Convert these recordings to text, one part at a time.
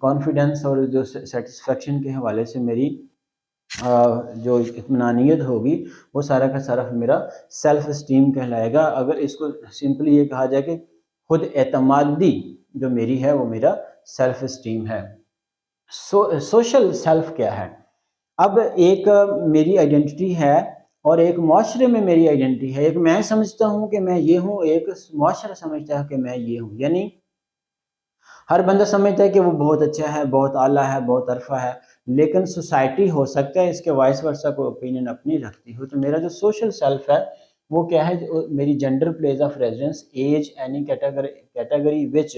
Confidence اور جو satisfaction کے حوالے سے میری جو اطمینانیت ہوگی وہ سارا کا سارا میرا سیلف اسٹیم کہلائے گا. اگر اس کو سمپلی یہ کہا جائے کہ خود اعتمادی جو میری ہے وہ میرا سیلف اسٹیم ہے. سوشل سیلف کیا ہے؟ اب ایک میری آئیڈینٹی ہے اور ایک معاشرے میں میری آئیڈینٹی ہے. ایک میں سمجھتا ہوں کہ میں یہ ہوں، ایک معاشرہ سمجھتا ہے کہ میں یہ ہوں. یعنی ہر بندہ سمجھتا ہے کہ وہ بہت اچھا ہے، بہت اعلیٰ ہے، بہت عرفہ ہے، لیکن سوسائٹی ہو سکتا ہے اس کے وائس ورثہ کو اوپینین اپنی رکھتی ہو. تو میرا جو سوشل سیلف ہے وہ کیا ہے؟ میری gender, place of residence, age, any category which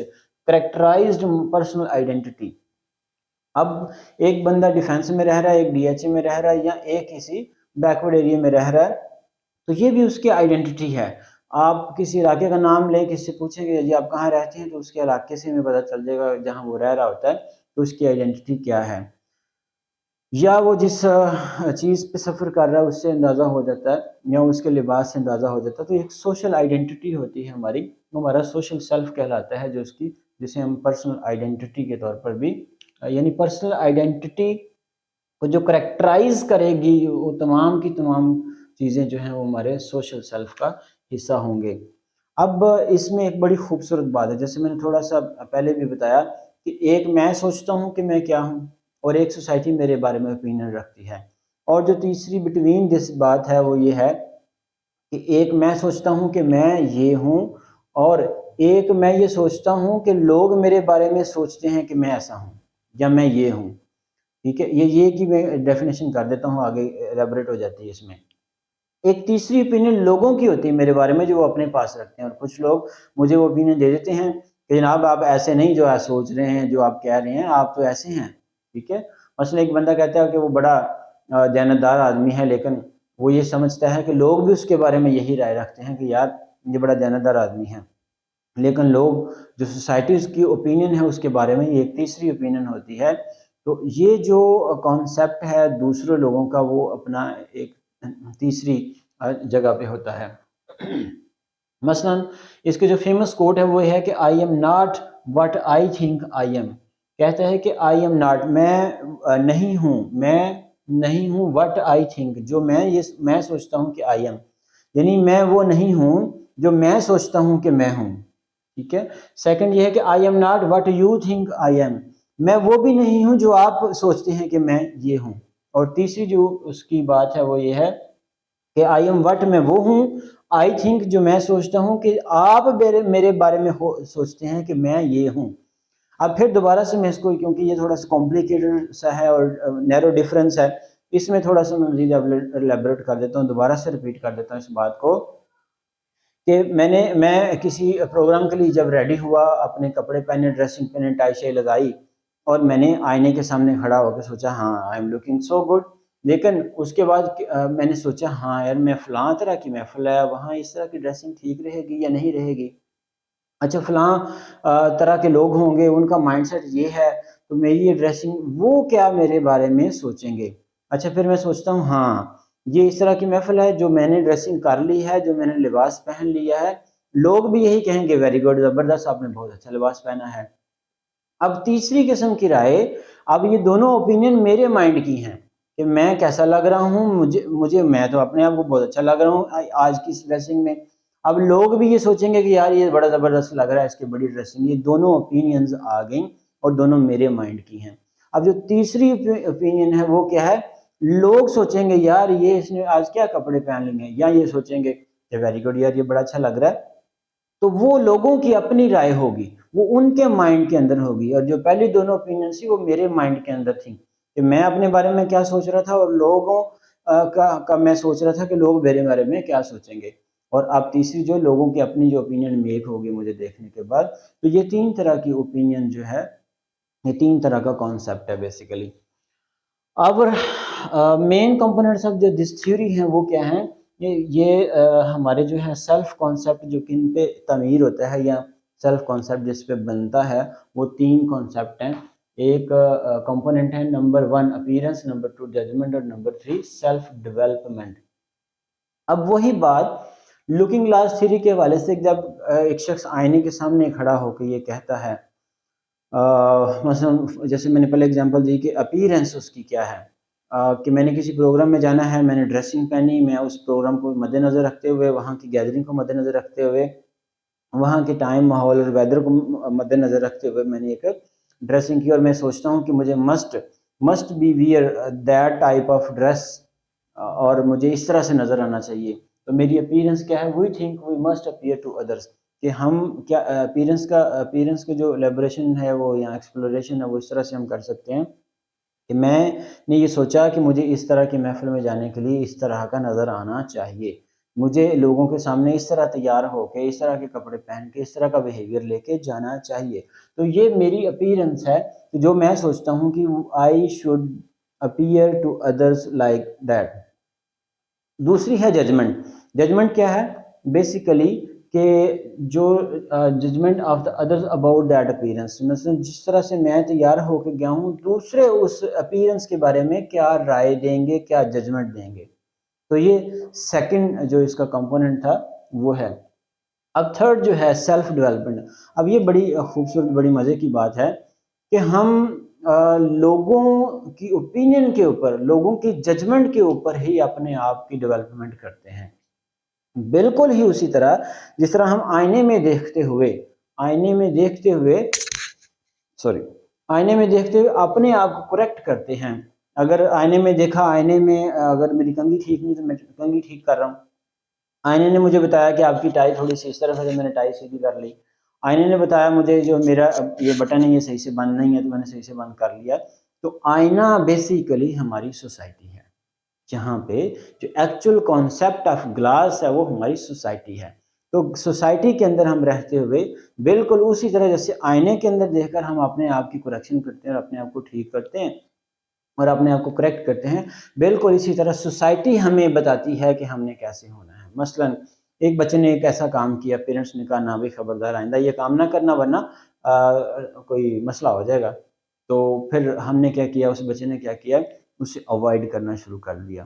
characterized personal identity. اب ایک بندہ ڈیفینس میں رہ رہا ہے، ایک ڈی ایچ اے میں رہ رہا ہے، یا ایک کسی بیکورڈ ایریا میں رہ رہا ہے، تو یہ بھی اس کی آئیڈینٹی ہے. آپ کسی علاقے کا نام لیں، کسی سے پوچھیں کہ جی آپ کہاں رہتے ہیں، تو اس کے علاقے سے ہمیں پتہ چل جائے گا جہاں وہ رہ رہا ہوتا ہے تو اس کی آئیڈینٹی کیا ہے. یا وہ جس چیز پہ سفر کر رہا ہے اس سے اندازہ ہو جاتا ہے، یا اس کے لباس سے اندازہ ہو جاتا ہے. تو ایک سوشل آئیڈینٹی ہوتی ہے ہماری، وہ ہمارا سوشل سیلف کہلاتا ہے، جسے ہم پرسنل آئیڈینٹی کے طور پر بھی، یعنی پرسنل آئیڈینٹی کو جو کریکٹرائز کرے گی وہ تمام کی تمام چیزیں جو ہیں وہ ہمارے سوشل سیلف کا حصہ ہوں گے. اب اس میں ایک بڑی خوبصورت بات ہے، جیسے میں نے تھوڑا سا پہلے بھی بتایا کہ ایک میں سوچتا ہوں کہ میں کیا ہوں، اور ایک سوسائٹی میرے بارے میں اوپینین رکھتی ہے. اور جو تیسری بٹوین دس بات ہے وہ یہ ہے کہ ایک میں سوچتا ہوں کہ میں یہ ہوں، اور ایک میں یہ سوچتا ہوں کہ لوگ میرے بارے میں سوچتے ہیں کہ میں ایسا ہوں یا میں یہ ہوں. ٹھیک ہے، یہ کی میں ڈیفینیشن کر دیتا ہوں، آگے ایلیبریٹ ہو جاتی ہے اس میں. ایک تیسری اوپینین لوگوں کی ہوتی ہے میرے بارے میں جو وہ اپنے پاس رکھتے ہیں، اور کچھ لوگ مجھے وہ اوپینین دے دیتے ہیں کہ جناب آپ ایسے نہیں جو آپ سوچ رہے ہیں، جو آپ کہہ رہے ہیں، آپ تو ایسے ہیں. ٹھیک ہے، مثلا ایک بندہ کہتا ہے کہ وہ بڑا دیانتدار آدمی ہے، لیکن وہ یہ سمجھتا ہے کہ لوگ بھی اس کے بارے میں یہی رائے رکھتے ہیں کہ یار یہ بڑا دیانتدار آدمی ہے، لیکن لوگ جو سوسائٹی اس کی اوپینین ہے اس کے بارے میں، یہ ایک تیسری اوپینین ہوتی ہے. تو یہ جو کانسیپٹ ہے دوسرے لوگوں کا، وہ اپنا ایک تیسری جگہ پہ ہوتا ہے. مثلا اس کے جو فیمس کوٹ ہے وہ یہ ہے کہ I am not what I think I am. کہتا ہے کہ آئی ایم ناٹ، میں نہیں ہوں وٹ آئی تھنک، جو میں سوچتا ہوں کہ آئی ایم، یعنی میں وہ نہیں ہوں جو میں سوچتا ہوں کہ میں ہوں. ٹھیک ہے. سیکنڈ یہ ہے کہ I am not what you think I am, میں وہ بھی نہیں ہوں جو آپ سوچتے ہیں کہ میں یہ ہوں. اور تیسری جو اس کی بات ہے وہ یہ ہے کہ آئی ایم وٹ، میں وہ ہوں، آئی تھنک جو میں سوچتا ہوں کہ آپ میرے بارے میں سوچتے ہیں کہ میں یہ ہوں. اب پھر دوبارہ سے میں اس کو، کیونکہ یہ تھوڑا سا کمپلیکیٹڈ سا ہے اور نیرو ڈیفرنس ہے، اس میں تھوڑا سا میں مزید ایلیبریٹ کر دیتا ہوں، دوبارہ سے ریپیٹ کر دیتا ہوں اس بات کو کہ میں کسی پروگرام کے لیے جب ریڈی ہوا، اپنے کپڑے پہنے، ڈریسنگ پہنے، ٹائی شائی لگائی، اور میں نے آئینے کے سامنے کھڑا ہو کے سوچا ہاں I am looking so good. لیکن اس کے بعد میں نے سوچا ہاں یار میں فلاں طرح کی محفل ہے، وہاں اس طرح کی ڈریسنگ ٹھیک رہے گی یا نہیں رہے گی. اچھا فلاں طرح کے لوگ ہوں گے، ان کا مائنڈ سیٹ یہ ہے، تو میری یہ ڈریسنگ وہ کیا میرے بارے میں سوچیں گے. اچھا پھر میں سوچتا ہوں ہاں یہ اس طرح کی محفل ہے، جو میں نے ڈریسنگ کر لی ہے، جو میں نے لباس پہن لیا ہے، لوگ بھی یہی کہیں گے ویری گڈ، زبردست، آپ نے بہت اچھا لباس پہنا ہے. اب تیسری قسم کی رائے، اب یہ دونوں اوپینین میرے مائنڈ کی ہیں کہ میں کیسا لگ رہا ہوں، میں تو اپنے آپ کو بہت اچھا لگ رہا ہوں آج کی اس ڈریسنگ میں. اب لوگ بھی یہ سوچیں گے کہ یار یہ بڑا زبردست لگ رہا ہے اس کی بڑی ڈریسنگ. یہ دونوں اوپینینز آ گئیں اور دونوں میرے مائنڈ کی ہیں. اب جو تیسری اوپینین ہے وہ کیا ہے؟ لوگ سوچیں گے یار یہ اس نے آج کیا کپڑے پہن لیں گے، یا یہ سوچیں گے کہ ویری گڈ یار یہ بڑا اچھا لگ رہا ہے. تو وہ لوگوں کی اپنی رائے ہوگی، وہ ان کے مائنڈ کے اندر ہوگی. اور جو پہلی دونوں اوپینین تھی وہ میرے مائنڈ کے اندر تھی کہ میں اپنے بارے میں کیا سوچ رہا تھا، اور لوگوں کا میں سوچ رہا تھا کہ لوگ میرے بارے میں کیا سوچیں گے. اور اب تیسری جو لوگوں کی اپنی جو اوپینین میک ہوگی مجھے دیکھنے کے بعد. تو یہ تین طرح کی اوپینین جو ہے، یہ تین طرح کا کانسیپٹ ہے بیسیکلی. اور مین کمپوننٹس آف جو دس تھیوری ہیں وہ کیا ہیں؟ یہ ہمارے جو ہے سیلف کانسیپٹ جو کن پہ تعمیر ہوتا ہے، یا سیلف کانسیپٹ جس پہ بنتا ہے، وہ تین کانسیپٹ ہیں. ایک کمپوننٹ ہے نمبر 1 اپیرنس، نمبر 2 ججمنٹ، اور نمبر 3 سیلف ڈیولپمنٹ. اب وہی بات لوکنگ گلاس تھیوری کے حوالے سے، جب ایک شخص آئینے کے سامنے کھڑا ہو کے یہ کہتا ہے مثلا جیسے میں نے پہلے اگزامپل دی کہ اپیرنس اس کی کیا ہے، کہ میں نے کسی پروگرام میں جانا ہے، میں نے ڈریسنگ پہنی، میں اس پروگرام کو مد نظر رکھتے ہوئے، وہاں کی گیدرنگ کو مد نظر رکھتے ہوئے، وہاں کے ٹائم، ماحول اور ویدر کو مد نظر رکھتے ہوئے میں نے ایک ڈریسنگ کی، اور میں سوچتا ہوں کہ مجھے must be wear that type of dress, اور مجھے اس طرح سے نظر آنا چاہیے. تو میری اپیرنس کیا ہے، we think we must appear to others, کہ ہم کیا اپیرنس کا جو ایلیبریشن ہے وہ یا ایکسپلوریشن ہے وہ اس طرح سے ہم کر سکتے ہیں کہ میں نے یہ سوچا کہ مجھے اس طرح کی محفل میں جانے کے لیے اس طرح کا نظر آنا چاہیے، مجھے لوگوں کے سامنے اس طرح تیار ہو کے، اس طرح کے کپڑے پہن کے، اس طرح کا بیہیویئر لے کے جانا چاہیے. تو یہ میری اپیرنس ہے کہ جو میں سوچتا ہوں کہ I should appear to others like that. دوسری ہے ججمنٹ. ججمنٹ کیا ہے؟ بیسیکلی کہ جو judgement of the others about that appearance, مثلا جس طرح سے میں تیار ہو کے گیا ہوں، دوسرے اس اپیرنس کے بارے میں کیا رائے دیں گے، کیا ججمنٹ دیں گے. تو یہ سیکنڈ جو اس کا کمپوننٹ تھا وہ ہے. اب تھرڈ جو ہے سیلف ڈیولپمنٹ. اب یہ بڑی خوبصورت، بڑی مزے کی بات ہے کہ ہم لوگوں کی اوپینین کے اوپر، لوگوں کی ججمنٹ کے اوپر ہی اپنے آپ کی ڈیولپمنٹ کرتے ہیں. بالکل ہی اسی طرح جس طرح ہم آئینے میں دیکھتے ہوئے اپنے آپ کو کریکٹ کرتے ہیں. اگر آئینے میں دیکھا، آئینے میں اگر میری کنگھی ٹھیک نہیں تو میں کنگھی ٹھیک کر رہا ہوں. آئینے نے مجھے بتایا کہ آپ کی ٹائی تھوڑی سی اس طرح ہے، میں نے ٹائی سیدھی کر لی. آئینے نے بتایا مجھے جو میرا یہ بٹن ہے یہ صحیح سے بند نہیں ہے، تو میں نے صحیح سے بند کر لیا. تو آئینہ بیسیکلی ہماری سوسائٹی ہے، جہاں پہ جو ایکچول کانسیپٹ آف گلاس ہے وہ ہماری سوسائٹی ہے. تو سوسائٹی کے اندر ہم رہتے ہوئے بالکل اسی طرح جیسے آئینے کے اندر دیکھ کر ہم اپنے آپ کی کریکشن کرتے ہیں اور اپنے آپ کو ٹھیک کرتے ہیں اور اپنے آپ کو کریکٹ کرتے ہیں، بالکل اسی طرح سوسائٹی ہمیں بتاتی ہے کہ ہم نے کیسے ہونا ہے. مثلا ایک بچے نے ایک ایسا کام کیا، پیرنٹس نے کہا نہ بھائی خبردار آئندہ یہ کام نہ کرنا ورنہ کوئی مسئلہ ہو جائے گا. تو پھر ہم نے کیا کیا، اس بچے نے کیا کیا، اسے اوائڈ کرنا شروع کر دیا.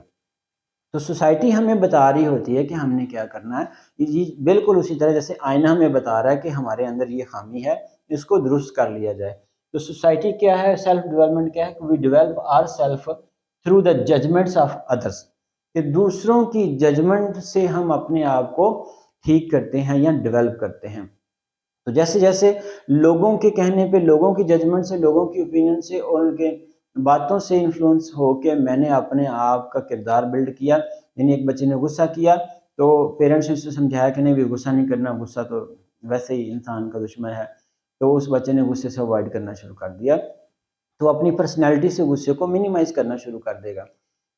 تو سوسائٹی ہمیں بتا رہی ہوتی ہے کہ ہم نے کیا کرنا ہے. یہ بالکل اسی طرح جیسے آئینہ ہمیں بتا رہا ہے کہ ہمارے اندر یہ خامی ہے، اس کو درست کر لیا جائے. تو سوسائٹی کیا ہے، سیلف ڈیولپمنٹ کیا ہے کہ we develop our self through the judgements of others, کہ دوسروں کی ججمنٹ سے ہم اپنے آپ کو ٹھیک کرتے ہیں یا ڈیولپ کرتے ہیں. تو جیسے جیسے لوگوں کے کہنے پہ، لوگوں کی ججمنٹ سے، لوگوں کی اوپینین سے اور ان کے باتوں سے انفلوئنس ہو کے میں نے اپنے آپ کا کردار بلڈ کیا. یعنی ایک بچے نے غصہ کیا تو پیرنٹس نے اسے سمجھایا کہ نہیں بھی غصہ نہیں کرنا، غصہ تو ویسے ہی انسان کا دشمن ہے. تو اس بچے نے غصے سے اوائڈ کرنا شروع کر دیا، تو اپنی پرسنالٹی سے غصے کو منیمائز کرنا شروع کر دے گا.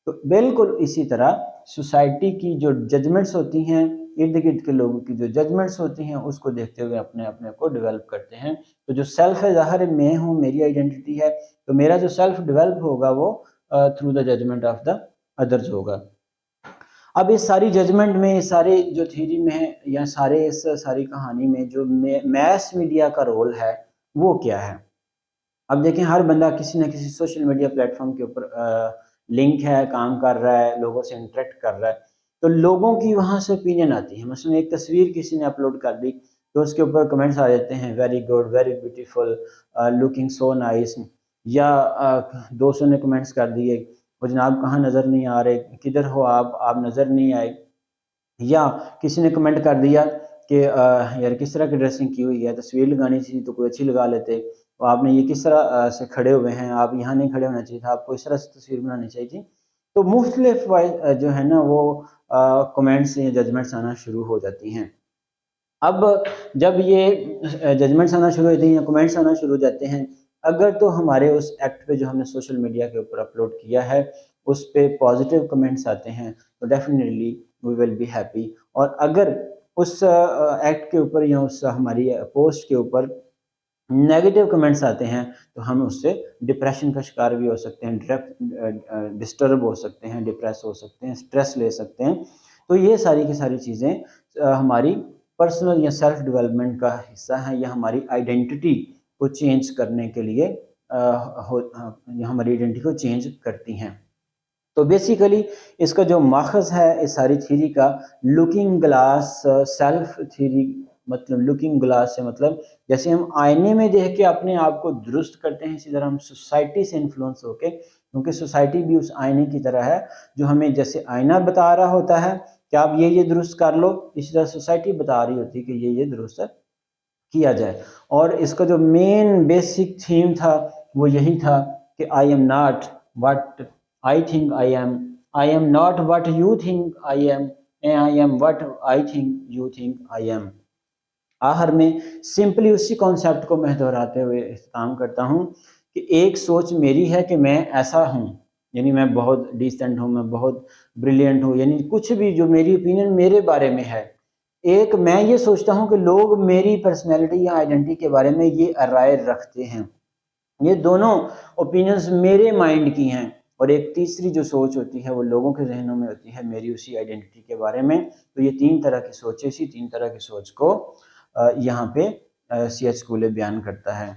تو بالکل اسی طرح سوسائٹی کی جو ججمنٹس ہوتی ہیں، ارد گرد کے لوگوں کی جو ججمنٹس ہوتی ہیں، اس کو دیکھتے ہوئے اپنے کو ڈیولپ کرتے ہیں. تو جو سیلف ہے، ظاہر ہے میں ہوں، میری آئیڈینٹی ہے، تو میرا جو سیلف ڈیولپ ہوگا وہ through the judgement of the others ہوگا. اب اس ساری ججمنٹ میں، سارے جو تھیوری میں ہے یا اس ساری کہانی میں جو میس میڈیا کا رول ہے وہ کیا ہے. اب دیکھیں ہر بندہ کسی نہ کسی سوشل میڈیا پلیٹ فارم کے اوپر لنک ہے، کام کر رہا ہے، لوگوں سے انٹریکٹ کر رہا ہے. تو لوگوں کی وہاں سے اوپینین آتی ہے. مثلا ایک تصویر کسی نے اپلوڈ کر دی تو اس کے اوپر کمنٹس آ جاتے ہیں، very good, very beautiful, looking so nice. یا 200 نے کمنٹس کر دیے، وہ جناب کہاں نظر نہیں آ رہے، کدھر ہو آپ نظر نہیں آئے. یا کسی نے کمنٹ کر دیا کہ یار کس طرح کی ڈریسنگ کی ہوئی ہے، تصویر لگانی تھی تو کوئی اچھی لگا لیتے، تو آپ نے یہ کس طرح سے کھڑے ہوئے ہیں، آپ یہاں نہیں کھڑے ہونا چاہیے تھا، آپ کو اس طرح سے تصویر بنانی چاہیے تھی. تو مختلف جو ہے نا وہ کمنٹس یا ججمنٹس آنا شروع ہو جاتی ہیں. اب جب یہ ججمنٹس آنا شروع ہوتے ہیں یا کمنٹس آنا شروع ہو جاتے ہیں، اگر تو ہمارے اس ایکٹ پہ جو ہم نے سوشل میڈیا کے اوپر اپلوڈ کیا ہے اس پہ پازیٹیو کمنٹس آتے ہیں تو definitely we will be happy. اور اگر اس ایکٹ کے اوپر یا اس ہماری پوسٹ کے اوپر نیگیٹو کمنٹس آتے ہیں تو ہم اس سے ڈپریشن کا شکار بھی ہو سکتے ہیں، ڈسٹرب ہو سکتے ہیں، ڈپریس ہو سکتے ہیں، سٹریس لے سکتے ہیں. تو یہ ساری کی ساری چیزیں ہماری پرسنل یا سیلف ڈیولپمنٹ کا حصہ ہیں، یا ہماری آئیڈینٹی کو چینج کرنے کے لیے ہماری آئیڈینٹی کو چینج کرتی ہیں. تو بیسیکلی اس کا جو ماخذ ہے اس ساری تھیوری کا، لکنگ گلاس سیلف تھیوری مطلب لکنگ گلاس سے مطلب جیسے ہم آئینے میں دیکھ کے اپنے آپ کو درست کرتے ہیں، اسی طرح ہم سوسائٹی سے انفلوئنس ہو کے، کیونکہ سوسائٹی بھی اس آئینے کی طرح ہے جو ہمیں جیسے آئینہ بتا رہا ہوتا ہے کہ آپ یہ درست کر لو، اسی طرح سوسائٹی بتا رہی ہوتی ہے کہ یہ درست کیا جائے۔ اور اس کا جو مین بیسک تھیم تھا وہ یہی تھا کہ I am not what I think I am not what you think I am what I think you think I am. آخر میں سمپلی اسی کانسیپٹ کو میں دہراتے ہوئے اختتام کرتا ہوں کہ ایک سوچ میری ہے کہ میں ایسا ہوں، یعنی میں بہت ڈیسنٹ ہوں، میں بہت بریلینٹ ہوں، یعنی کچھ بھی جو میری اوپینین میرے بارے میں ہے۔ ایک میں یہ سوچتا ہوں کہ لوگ میری پرسنالٹی یا آئیڈینٹی کے بارے میں یہ رائے رکھتے ہیں، یہ دونوں اوپینینز میرے مائنڈ کی ہیں۔ اور ایک تیسری جو سوچ ہوتی ہے وہ لوگوں کے ذہنوں میں ہوتی ہے میری اسی آئیڈینٹی کے بارے میں۔ تو یہ تین طرح کی سوچیں، اسی تین طرح کی سوچ کو یہاں پہ سی ایچ اسکول بیان کرتا ہے۔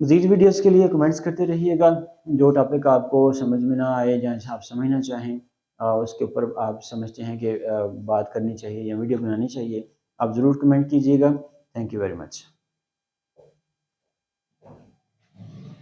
مزید ویڈیوز کے لیے کمنٹس کرتے رہیے گا، جو ٹاپک آپ کو سمجھ میں نہ آئے یا آپ سمجھنا چاہیں اس کے اوپر آپ سمجھتے ہیں کہ بات کرنی چاہیے یا ویڈیو بنانی چاہیے، آپ ضرور کمنٹ کیجیے گا۔ Thank you very much.